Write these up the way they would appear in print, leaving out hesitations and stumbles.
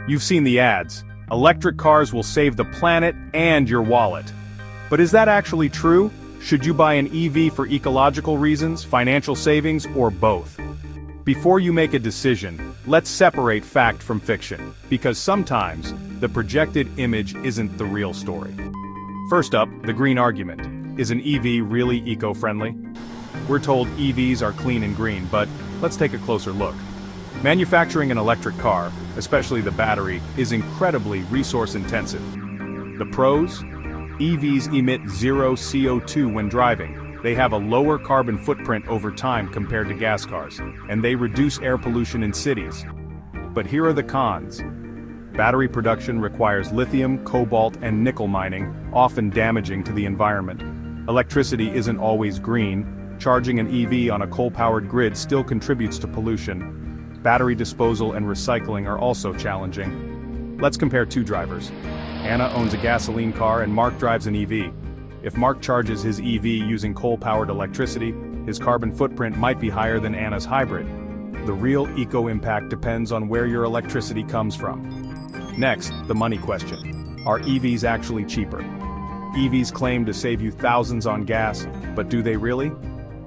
You've seen the ads. Electric cars will save the planet and your wallet. But is that actually true? Should you buy an EV for ecological reasons, financial savings, or both? Before you make a decision, let's separate fact from fiction, because sometimes the projected image isn't the real story. First up, the green argument. Is an EV really eco-friendly? We're told EVs are clean and green, but let's take a closer look. Manufacturing an electric car, especially the battery, is incredibly resource-intensive. The pros? EVs emit zero CO2 when driving. They have a lower carbon footprint over time compared to gas cars, and they reduce air pollution in cities. But here are the cons. Battery production requires lithium, cobalt, and nickel mining, often damaging to the environment. Electricity isn't always green. Charging an EV on a coal-powered grid still contributes to pollution. Battery disposal and recycling are also challenging. Let's compare two drivers. Anna owns a gasoline car and Mark drives an EV. If Mark charges his EV using coal-powered electricity, his carbon footprint might be higher than Anna's hybrid. The real eco-impact depends on where your electricity comes from. Next, the money question. Are EVs actually cheaper? EVs claim to save you thousands on gas, but do they really?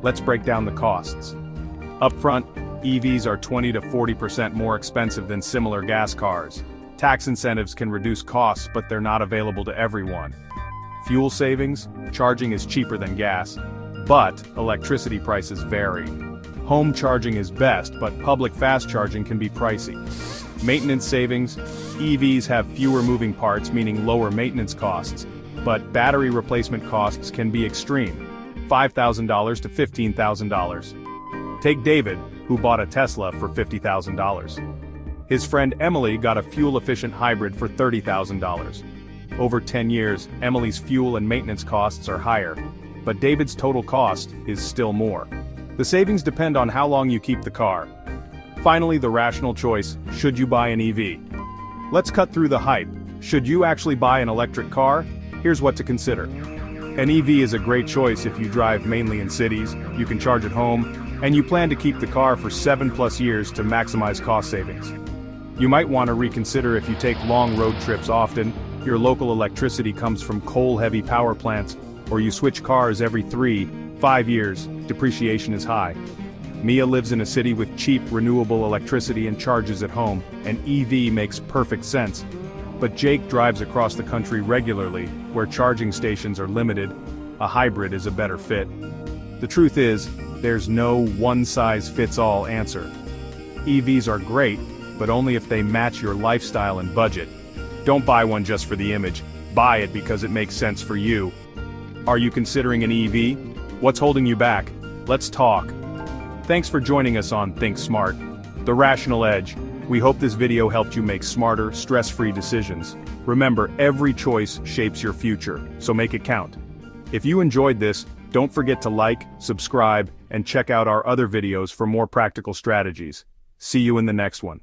Let's break down the costs. Up front, EVs are 20 to 40% more expensive than similar gas cars. Tax incentives can reduce costs, but they're not available to everyone. Fuel savings, charging is cheaper than gas, but electricity prices vary. Home charging is best, but public fast charging can be pricey. Maintenance savings, EVs have fewer moving parts, meaning lower maintenance costs, but battery replacement costs can be extreme. $5,000 to $15,000. Take David, who bought a Tesla for $50,000. His friend Emily got a fuel-efficient hybrid for $30,000. Over 10 years, Emily's fuel and maintenance costs are higher, but David's total cost is still more. The savings depend on how long you keep the car. Finally, the rational choice: should you buy an EV? Let's cut through the hype. Should you actually buy an electric car? Here's what to consider. An EV is a great choice if you drive mainly in cities, you can charge at home, and you plan to keep the car for 7+ years to maximize cost savings. You might want to reconsider if you take long road trips often, your local electricity comes from coal-heavy power plants, or you switch cars every 3-5 years, depreciation is high. Mia lives in a city with cheap, renewable electricity and charges at home. An EV makes perfect sense. But Jake drives across the country regularly, where charging stations are limited. A hybrid is a better fit. The truth is, there's no one-size-fits-all answer. EVs are great, but only if they match your lifestyle and budget. Don't buy one just for the image, buy it because it makes sense for you. Are you considering an EV? What's holding you back? Let's talk. Thanks for joining us on Think Smart, The Rational Edge. We hope this video helped you make smarter, stress-free decisions. Remember, every choice shapes your future, so make it count. If you enjoyed this, don't forget to like, subscribe, and check out our other videos for more practical strategies. See you in the next one.